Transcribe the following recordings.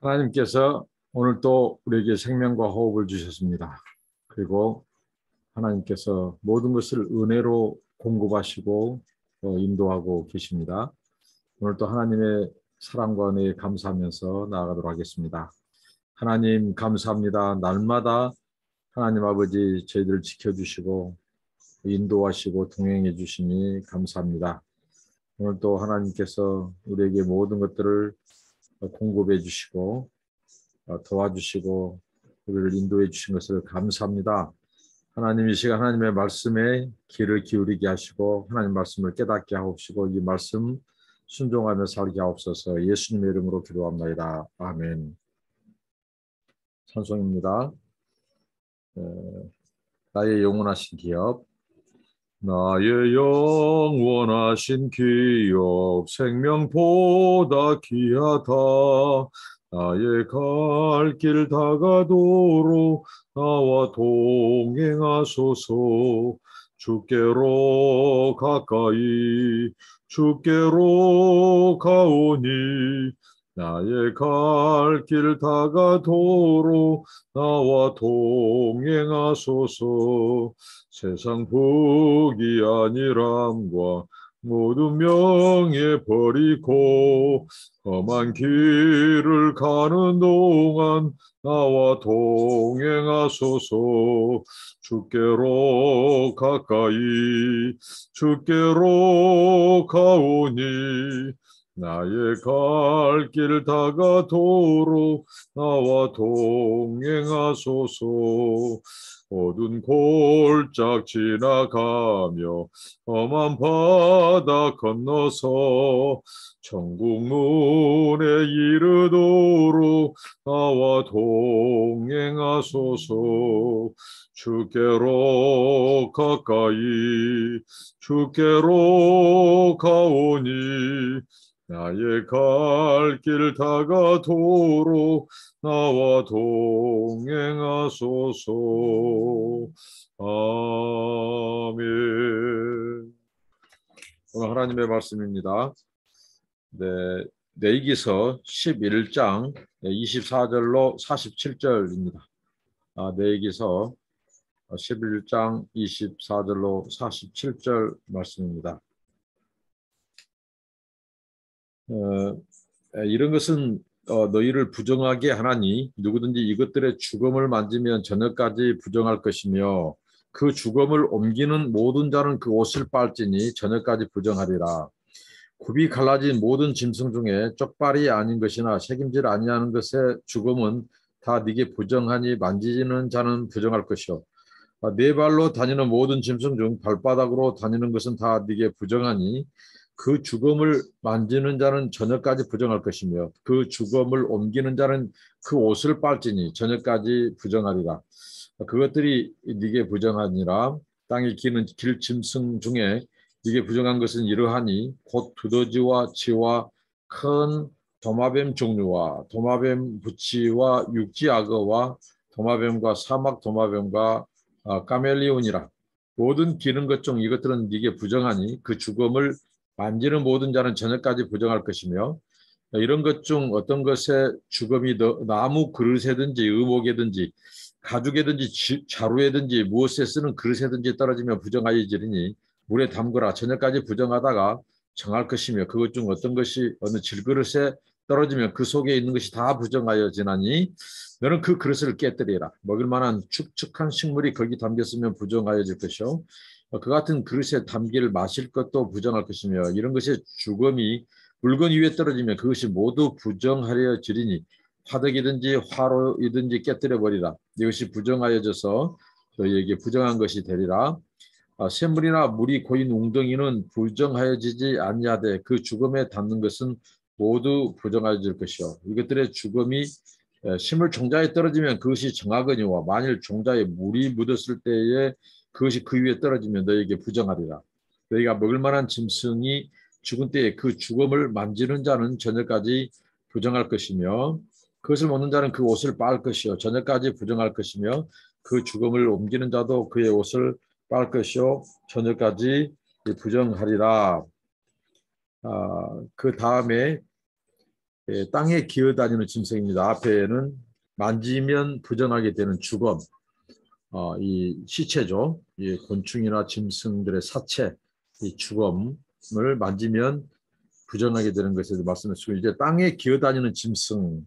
하나님께서 오늘 또 우리에게 생명과 호흡을 주셨습니다. 그리고 하나님께서 모든 것을 은혜로 공급하시고 인도하고 계십니다. 오늘 또 하나님의 사랑과 은혜에 감사하면서 나아가도록 하겠습니다. 하나님 감사합니다. 날마다 하나님 아버지 저희들을 지켜주시고 인도하시고 동행해 주시니 감사합니다. 오늘 또 하나님께서 우리에게 모든 것들을 공급해 주시고 도와주시고 우리를 인도해 주신 것을 감사합니다. 하나님 이 시간 하나님의 말씀에 귀를 기울이게 하시고 하나님 말씀을 깨닫게 하옵시고 이 말씀 순종하며 살게 하옵소서. 예수님의 이름으로 기도합니다. 아멘. 찬송입니다. 나의 영원하신 기업. 나의 영원하신 기업 생명보다 귀하다. 나의 갈 길 다가도록 나와 동행하소서. 주께로 가까이 주께로 가오니 나의 갈 길 다가도록 나와 동행하소서. 세상 복이 아니람과 모든 명예 버리고 험한 길을 가는 동안 나와 동행하소서. 주께로 가까이 주께로 가오니 나의 갈 길 다가도록 나와 동행하소서. 어두운 골짝 지나가며 험한 바다 건너서 천국 문에 이르도록 나와 동행하소서. 주께로 가까이 주께로 가오니 나의 갈 길 다가도록 나와 동행하소서. 아멘. 오늘 하나님의 말씀입니다. 레위기서 11장 24절로 47절입니다. 레위기서 11장 24절로 47절 말씀입니다. 이런 것은 너희를 부정하게 하나니 누구든지 이것들의 죽음을 만지면 저녁까지 부정할 것이며 그 죽음을 옮기는 모든 자는 그 옷을 빨지니 저녁까지 부정하리라. 굽이 갈라진 모든 짐승 중에 쪽발이 아닌 것이나 책임질 아니하는 것의 죽음은 다 네게 부정하니 만지는 자는 부정할 것이요. 네 발로 다니는 모든 짐승 중 발바닥으로 다니는 것은 다 네게 부정하니 그 죽음을 만지는 자는 저녁까지 부정할 것이며 그 죽음을 옮기는 자는 그 옷을 빨지니 저녁까지 부정하리라. 그것들이 네게 부정하니라. 땅에 기는 길 짐승 중에 네게 부정한 것은 이러하니 곧 두더지와 쥐와 큰 도마뱀 종류와 도마뱀 부치와 육지 악어와 도마뱀과 사막 도마뱀과 까멜리온이라. 모든 기는 것 중 이것들은 네게 부정하니 그 죽음을 만지는 모든 자는 저녁까지 부정할 것이며 이런 것 중 어떤 것의 죽음이 나무 그릇에든지 의목에든지 가죽에든지 자루에든지 무엇에 쓰는 그릇에든지 떨어지면 부정하여지리니 물에 담그라. 저녁까지 부정하다가 정할 것이며 그것 중 어떤 것이 어느 질그릇에 떨어지면 그 속에 있는 것이 다 부정하여지나니 너는 그 그릇을 깨뜨리라. 먹을 만한 축축한 식물이 거기 담겼으면 부정하여질 것이요 그 같은 그릇에 담길 마실 것도 부정할 것이며 이런 것의 죽음이 물건 위에 떨어지면 그것이 모두 부정하여지리니 화덕이든지 화로이든지 깨뜨려 버리라. 이것이 부정하여져서 너희에게 부정한 것이 되리라. 샘물이나 물이 고인 웅덩이는 부정하여지지 아니하되 그 죽음에 닿는 것은 모두 부정하여질 것이요 이것들의 죽음이 식물 종자에 떨어지면 그것이 정하거니와 만일 종자에 물이 묻었을 때에 그것이 그 위에 떨어지면 너에게 부정하리라. 너희가 먹을 만한 짐승이 죽은 때에 그 죽음을 만지는 자는 저녁까지 부정할 것이며 그것을 먹는 자는 그 옷을 빨 것이요 저녁까지 부정할 것이며 그 죽음을 옮기는 자도 그의 옷을 빨 것이요 저녁까지 부정하리라. 그 다음에 땅에 기어다니는 짐승입니다. 앞에는 만지면 부정하게 되는 주검, 이 시체죠. 이 곤충이나 짐승들의 사체, 이 주검을 만지면 부정하게 되는 것에 대해서 말씀했고, 이제 땅에 기어다니는 짐승입니다.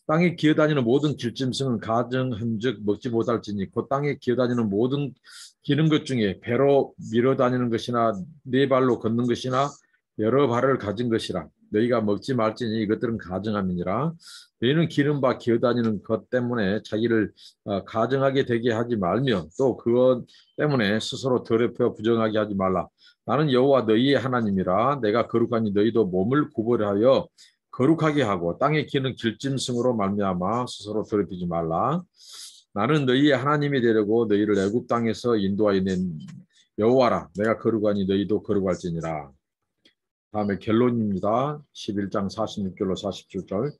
땅에 기어다니는 모든 길짐승은 가정한즉 먹지 못할지니 그 땅에 기어다니는 모든 기는 것 중에 배로 밀어다니는 것이나 네 발로 걷는 것이나 여러 발을 가진 것이라 너희가 먹지 말지니 이것들은 가정함이니라. 너희는 기는 바 기어다니는 것 때문에 자기를 가정하게 되게 하지 말며 또 그것 때문에 스스로 더럽혀 부정하게 하지 말라. 나는 여호와 너희의 하나님이라. 내가 거룩하니 너희도 몸을 구별하여 거룩하게 하고 땅에 기는 길짐승으로 말미암아 스스로 더럽히지 말라. 나는 너희의 하나님이 되려고 너희를 애굽 땅에서 인도하여 낸 여호와라. 내가 거룩하니 너희도 거룩할지니라. 다음에 결론입니다. 11장 46절로 47절.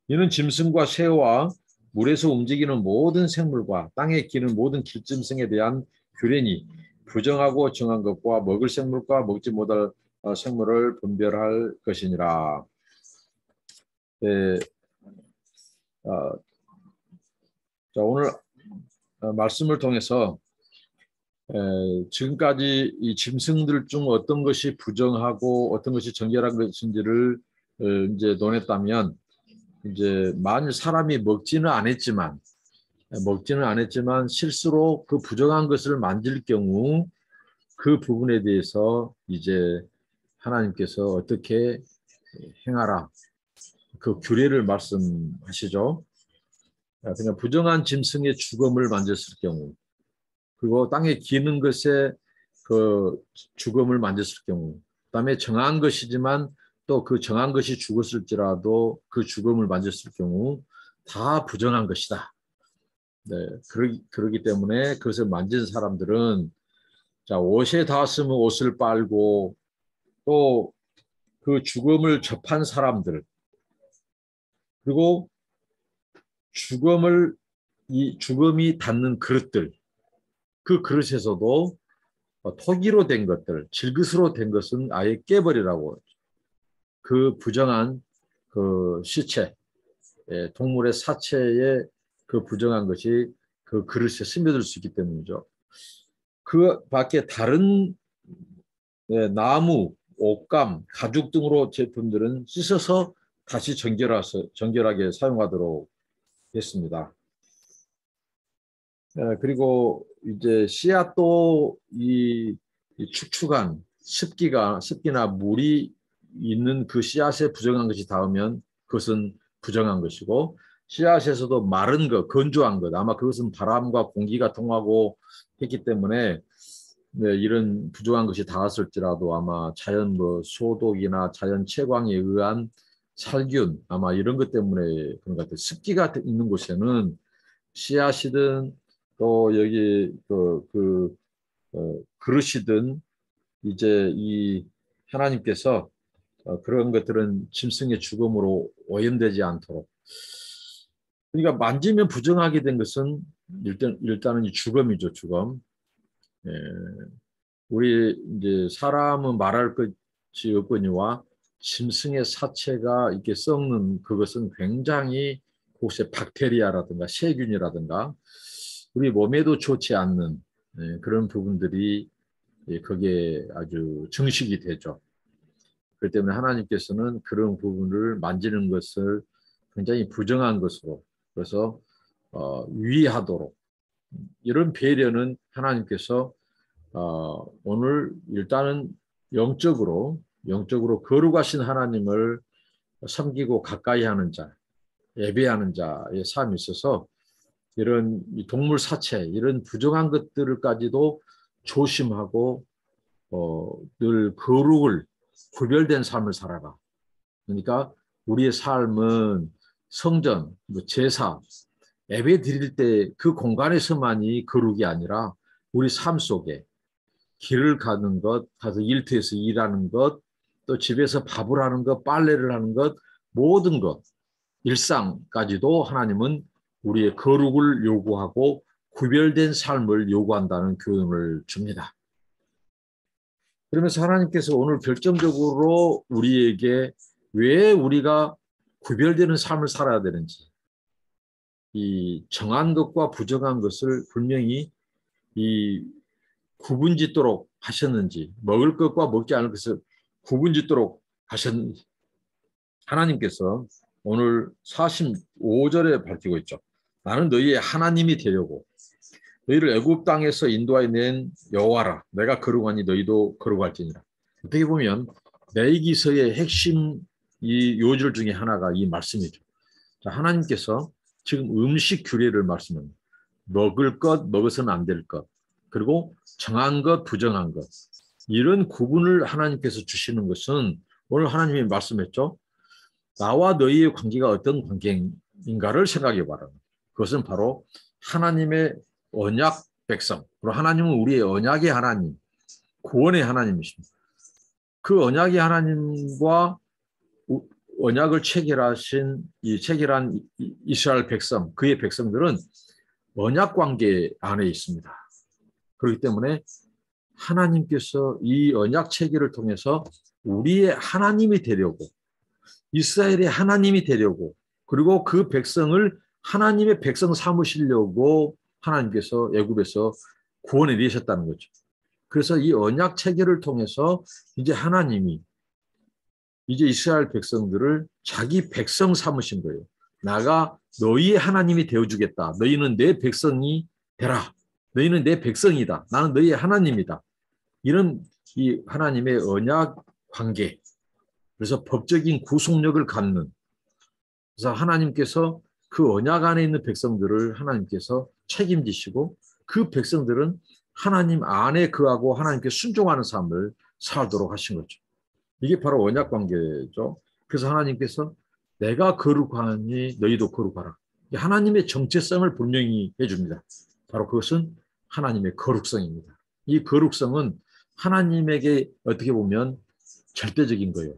이는 짐승과 새와 물에서 움직이는 모든 생물과 땅에 기는 모든 길짐승에 대한 규례니 부정하고 정한 것과 먹을 생물과 먹지 못할 생물을 분별할 것이니라. 자, 오늘 말씀을 통해서 지금까지 이 짐승들 중 어떤 것이 부정하고 어떤 것이 정결한 것인지를 이제 논했다면, 이제 만일 사람이 먹지는 않았지만 실수로 그 부정한 것을 만질 경우 그 부분에 대해서 이제 하나님께서 어떻게 행하라, 그 규례를 말씀하시죠. 그냥 부정한 짐승의 주검을 만졌을 경우, 그리고 땅에 기는 것에 그 주검을 만졌을 경우, 그다음에 정한 것이지만 또 그 정한 것이 죽었을지라도 그 주검을 만졌을 경우 다 부정한 것이다. 네, 그러기 때문에 그것을 만진 사람들은, 자, 옷에 닿았으면 옷을 빨고, 또 그 주검을 접한 사람들, 그리고 주검이 닿는 그릇들, 그 그릇에서도 토기로 된 것들, 질그스로 된 것은 아예 깨버리라고. 그 부정한 그 시체, 동물의 사체에 그 부정한 것이 그 그릇에 스며들 수 있기 때문이죠. 그 밖에 다른 나무, 옷감, 가죽 등으로 제품들은 씻어서 다시 정결하게 사용하도록 했습니다. 그리고 이제 씨앗도 이 축축한 습기나 물이 있는 그 씨앗에 부정한 것이 닿으면 그것은 부정한 것이고, 씨앗에서도 마른 것, 건조한 것, 아마 그것은 바람과 공기가 통하고 했기 때문에 이런 부정한 것이 닿았을지라도 아마 자연 소독이나 자연 채광에 의한 살균, 아마 이런 것 때문에 그런 것 같아요. 습기가 있는 곳에는 씨앗이든 또 여기 그릇이든 이제 이 하나님께서 그런 것들은 짐승의 죽음으로 오염되지 않도록, 그러니까 만지면 부정하게 된 것은 일단은 이 죽음이죠. 죽음. 우리 이제 사람은 말할 것이 없거니와 짐승의 사체가 이렇게 썩는 그것은 굉장히 혹시 박테리아라든가 세균이라든가 우리 몸에도 좋지 않는 그런 부분들이 거기에 아주 증식이 되죠. 그렇기 때문에 하나님께서는 그런 부분을 만지는 것을 굉장히 부정한 것으로, 그래서 유의하도록, 이런 배려는 하나님께서 오늘 일단은 영적으로 거룩하신 하나님을 섬기고 가까이 하는 자, 예배하는 자의 삶이 있어서 이런 동물 사체, 이런 부정한 것들까지도 조심하고 늘 거룩을 구별된 삶을 살아라. 그러니까 우리의 삶은 성전, 제사, 예배 드릴 때 그 공간에서만이 거룩이 아니라 우리 삶 속에 길을 가는 것, 가서 일터에서 일하는 것, 또 집에서 밥을 하는 것, 빨래를 하는 것, 모든 것, 일상까지도 하나님은 우리의 거룩을 요구하고 구별된 삶을 요구한다는 교훈을 줍니다. 그러면서 하나님께서 오늘 결정적으로 우리에게 왜 우리가 구별되는 삶을 살아야 되는지, 이 정한 것과 부정한 것을 분명히 이 구분짓도록 하셨는지, 먹을 것과 먹지 않을 것을 구분짓도록 하셨는지, 하나님께서 오늘 45절에 밝히고 있죠. 나는 너희의 하나님이 되려고 너희를 애굽 땅에서 인도하여 낸 여호와라. 내가 거룩하니 너희도 거룩할지니라. 어떻게 보면 레위기서의 핵심 이 요절 중에 하나가 이 말씀이죠. 자, 하나님께서 지금 음식 규례를 말씀합니다. 먹을 것, 먹어서는 안 될 것, 그리고 정한 것, 부정한 것. 이런 구분을 하나님께서 주시는 것은 오늘 하나님이 말씀했죠. 나와 너희의 관계가 어떤 관계인가를 생각해 봐라. 그것은 바로 하나님의 언약 백성. 그리고 하나님은 우리의 언약의 하나님, 구원의 하나님이십니다. 그 언약의 하나님과 언약을 체결한 이스라엘 백성, 그의 백성들은 언약 관계 안에 있습니다. 그렇기 때문에 하나님께서 이 언약 체계를 통해서 우리의 하나님이 되려고, 이스라엘의 하나님이 되려고, 그리고 그 백성을 하나님의 백성 삼으시려고 하나님께서 애굽에서 구원해 내셨다는 거죠. 그래서 이 언약 체계를 통해서 이제 하나님이 이제 이스라엘 백성들을 자기 백성 삼으신 거예요. 나가 너희의 하나님이 되어주겠다. 너희는 내 백성이 되라. 너희는 내 백성이다. 나는 너희의 하나님이다. 이런 이 하나님의 언약 관계. 그래서 법적인 구속력을 갖는. 그래서 하나님께서 그 언약 안에 있는 백성들을 하나님께서 책임지시고 그 백성들은 하나님 안에 거하고 하나님께 순종하는 삶을 살도록 하신 거죠. 이게 바로 언약 관계죠. 그래서 하나님께서 내가 거룩하니 너희도 거룩하라. 하나님의 정체성을 분명히 해줍니다. 바로 그것은 하나님의 거룩성입니다. 이 거룩성은 하나님에게 어떻게 보면 절대적인 거예요.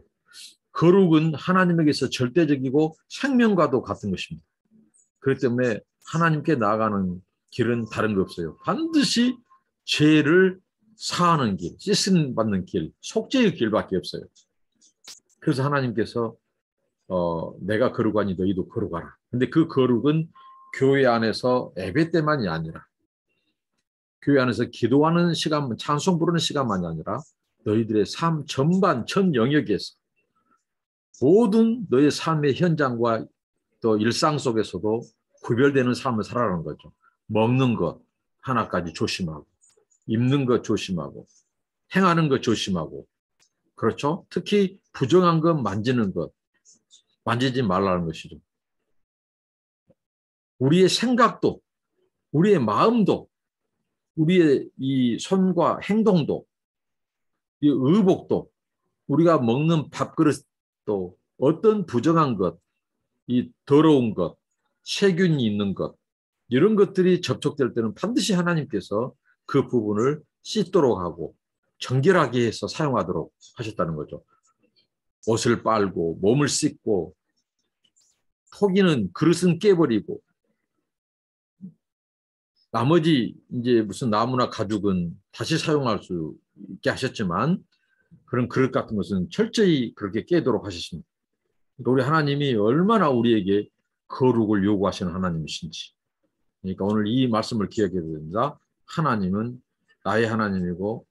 거룩은 하나님에게서 절대적이고 생명과도 같은 것입니다. 그렇기 때문에 하나님께 나아가는 길은 다른 거 없어요. 반드시 죄를 사하는 길, 씻음 받는 길, 속죄의 길밖에 없어요. 그래서 하나님께서 내가 거룩하니 너희도 거룩하라. 근데 그 거룩은 교회 안에서 예배 때만이 아니라 교회 안에서 기도하는 시간, 찬송 부르는 시간만이 아니라 너희들의 삶 전반, 전 영역에서 모든 너의 삶의 현장과 또 일상 속에서도 구별되는 삶을 살아가는 거죠. 먹는 것 하나까지 조심하고, 입는 것 조심하고, 행하는 것 조심하고, 그렇죠? 특히 부정한 것 만지는 것, 만지지 말라는 것이죠. 우리의 생각도, 우리의 마음도, 우리의 이 손과 행동도, 이 의복도, 우리가 먹는 밥그릇도 어떤 부정한 것, 이 더러운 것, 세균이 있는 것, 이런 것들이 접촉될 때는 반드시 하나님께서 그 부분을 씻도록 하고 정결하게 해서 사용하도록 하셨다는 거죠. 옷을 빨고 몸을 씻고 포기는 그릇은 깨버리고 나머지 이제 무슨 나무나 가죽은 다시 사용할 수 있게 하셨지만 그런 그릇 같은 것은 철저히 그렇게 깨도록 하셨습니다. 그러니까 우리 하나님이 얼마나 우리에게 거룩을 요구하시는 하나님이신지. 그러니까 오늘 이 말씀을 기억해야 됩니다. 하나님은 나의 하나님이고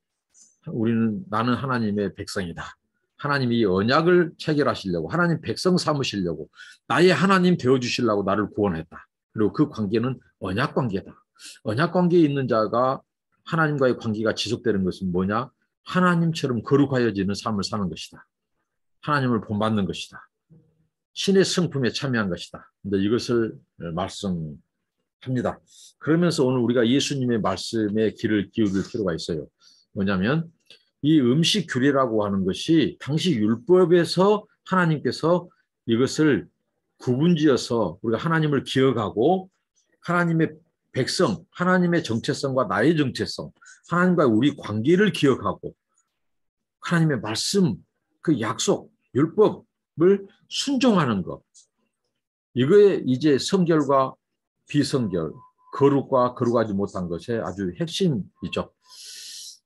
나는 하나님의 백성이다. 하나님이 이 언약을 체결하시려고 하나님 백성 삼으시려고 나의 하나님 되어주시려고 나를 구원했다. 그리고 그 관계는 언약 관계다. 언약 관계에 있는 자가 하나님과의 관계가 지속되는 것은 뭐냐? 하나님처럼 거룩하여지는 삶을 사는 것이다. 하나님을 본받는 것이다. 신의 성품에 참여한 것이다. 근데 이것을 말씀합니다. 그러면서 오늘 우리가 예수님의 말씀에 귀를 기울일 필요가 있어요. 뭐냐면 이 음식 규례라고 하는 것이 당시 율법에서 하나님께서 이것을 구분지어서 우리가 하나님을 기억하고 하나님의 백성, 하나님의 정체성과 나의 정체성, 하나님과 우리 관계를 기억하고 하나님의 말씀, 그 약속, 율법을 순종하는 것. 이거에 이제 성결과 비성결, 거룩과 거룩하지 못한 것의 아주 핵심이죠.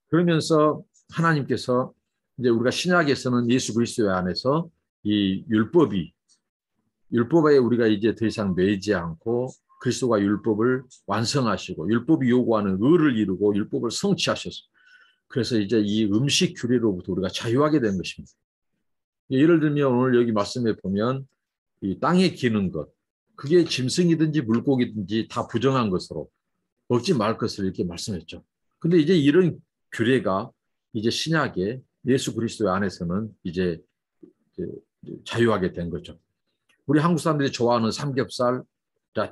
그러면서 하나님께서 이제 우리가 신약에서는 예수 그리스도 안에서 이 율법에 우리가 이제 더 이상 매이지 않고 그리스도가 율법을 완성하시고 율법이 요구하는 의를 이루고 율법을 성취하셔서 그래서 이제 이 음식 규례로부터 우리가 자유하게 된 것입니다. 예를 들면 오늘 여기 말씀에 보면 이 땅에 기는 것, 그게 짐승이든지 물고기든지 다 부정한 것으로 먹지 말 것을 이렇게 말씀했죠. 근데 이제 이런 규례가 이제 신약의 예수 그리스도 안에서는 이제 자유하게 된 거죠. 우리 한국 사람들이 좋아하는 삼겹살,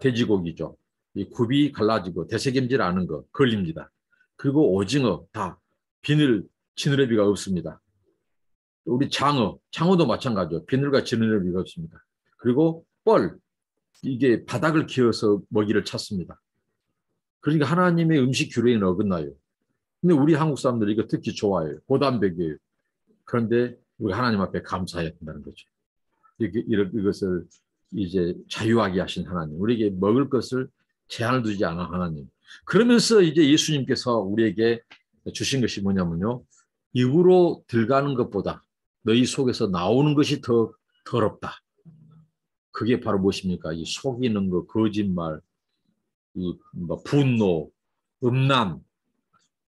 돼지고기죠. 이 굽이 갈라지고 되새김질 않은 거 걸립니다. 그리고 오징어 다 지느러미가 없습니다. 우리 장어도 마찬가지죠. 비늘과 지느러미가 없습니다. 그리고 이게 바닥을 기어서 먹이를 찾습니다. 그러니까 하나님의 음식 규례는 어긋나요. 근데 우리 한국 사람들이 이거 특히 좋아해요. 고단백이에요. 그런데 우리 하나님 앞에 감사해야 된다는 거죠. 이것을 이제 자유하게 하신 하나님, 우리에게 먹을 것을 제한을 두지 않은 하나님. 그러면서 이제 예수님께서 우리에게 주신 것이 뭐냐면요. 입으로 들어가는 것보다 너희 속에서 나오는 것이 더 더럽다. 그게 바로 무엇입니까? 이 속이는 거, 거짓말, 이 분노, 음란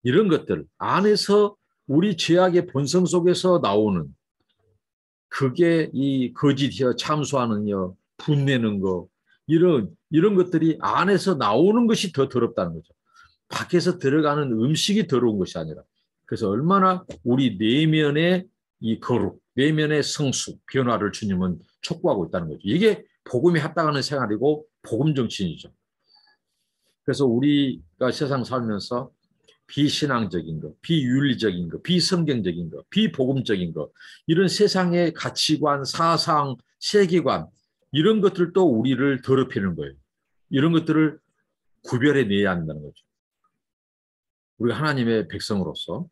이런 것들 안에서 우리 죄악의 본성 속에서 나오는 그게 이 거짓이여 참소하는여 분내는 거 이런 것들이 안에서 나오는 것이 더 더럽다는 거죠. 밖에서 들어가는 음식이 더러운 것이 아니라 그래서 얼마나 우리 내면의 이 거룩, 내면의 성숙, 변화를 주님은 촉구하고 있다는 거죠. 이게 복음이 합당하는 생활이고 복음 정신이죠. 그래서 우리가 세상 살면서 비신앙적인 것, 비윤리적인 것, 비성경적인 것, 비복음적인 것 이런 세상의 가치관, 사상, 세계관 이런 것들도 우리를 더럽히는 거예요. 이런 것들을 구별해내야 한다는 거죠. 우리가 하나님의 백성으로서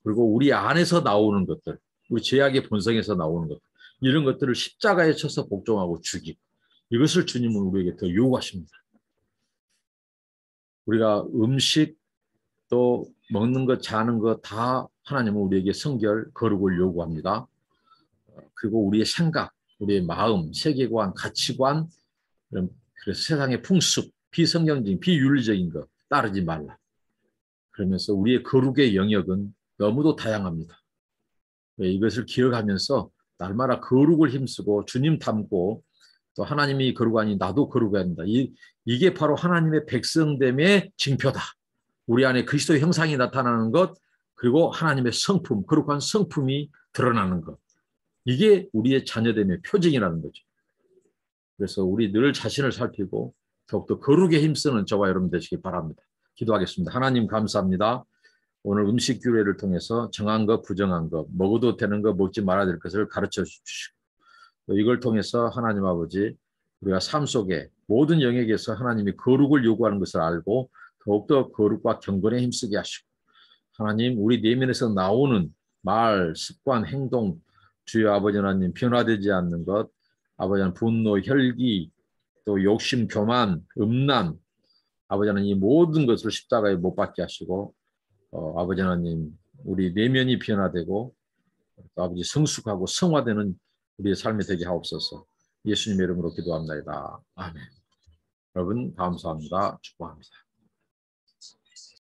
그리고 우리 안에서 나오는 것들, 우리 죄악의 본성에서 나오는 것들 이런 것들을 십자가에 쳐서 복종하고 죽이고 이것을 주님은 우리에게 더 요구하십니다. 우리가 음식 또 먹는 것, 자는 것 다 하나님은 우리에게 성결, 거룩을 요구합니다. 그리고 우리의 생각, 우리의 마음, 세계관, 가치관, 그래서 세상의 풍습, 비성경적인, 비윤리적인 것 따르지 말라. 그러면서 우리의 거룩의 영역은 너무도 다양합니다. 이것을 기억하면서 날마다 거룩을 힘쓰고 주님 닮고 또 하나님이 거룩하니 나도 거룩해야 한다. 이게 바로 하나님의 백성됨의 징표다. 우리 안에 그리스도의 형상이 나타나는 것 그리고 하나님의 성품, 거룩한 성품이 드러나는 것. 이게 우리의 자녀됨의 표징이라는 거죠. 그래서 우리 늘 자신을 살피고 더욱더 거룩에 힘쓰는 저와 여러분 되시기 바랍니다. 기도하겠습니다. 하나님 감사합니다. 오늘 음식 규례를 통해서 정한 것, 부정한 것, 먹어도 되는 것, 먹지 말아야 될 것을 가르쳐 주시고 이걸 통해서 하나님 아버지 우리가 삶 속에 모든 영역에서 하나님이 거룩을 요구하는 것을 알고 더욱더 거룩과 경건에 힘쓰게 하시고 하나님 우리 내면에서 나오는 말, 습관, 행동 주여 아버지 하나님 변화되지 않는 것 아버지 하나님 분노, 혈기 또 욕심, 교만, 음란 아버지 하나님 이 모든 것을 십자가에 못 박게 하시고 아버지 하나님 우리 내면이 변화되고 또 아버지 성숙하고 성화되는 우리의 삶이 되게 하옵소서. 예수님의 이름으로 기도합니다. 아멘. 여러분 감사합니다. 축복합니다.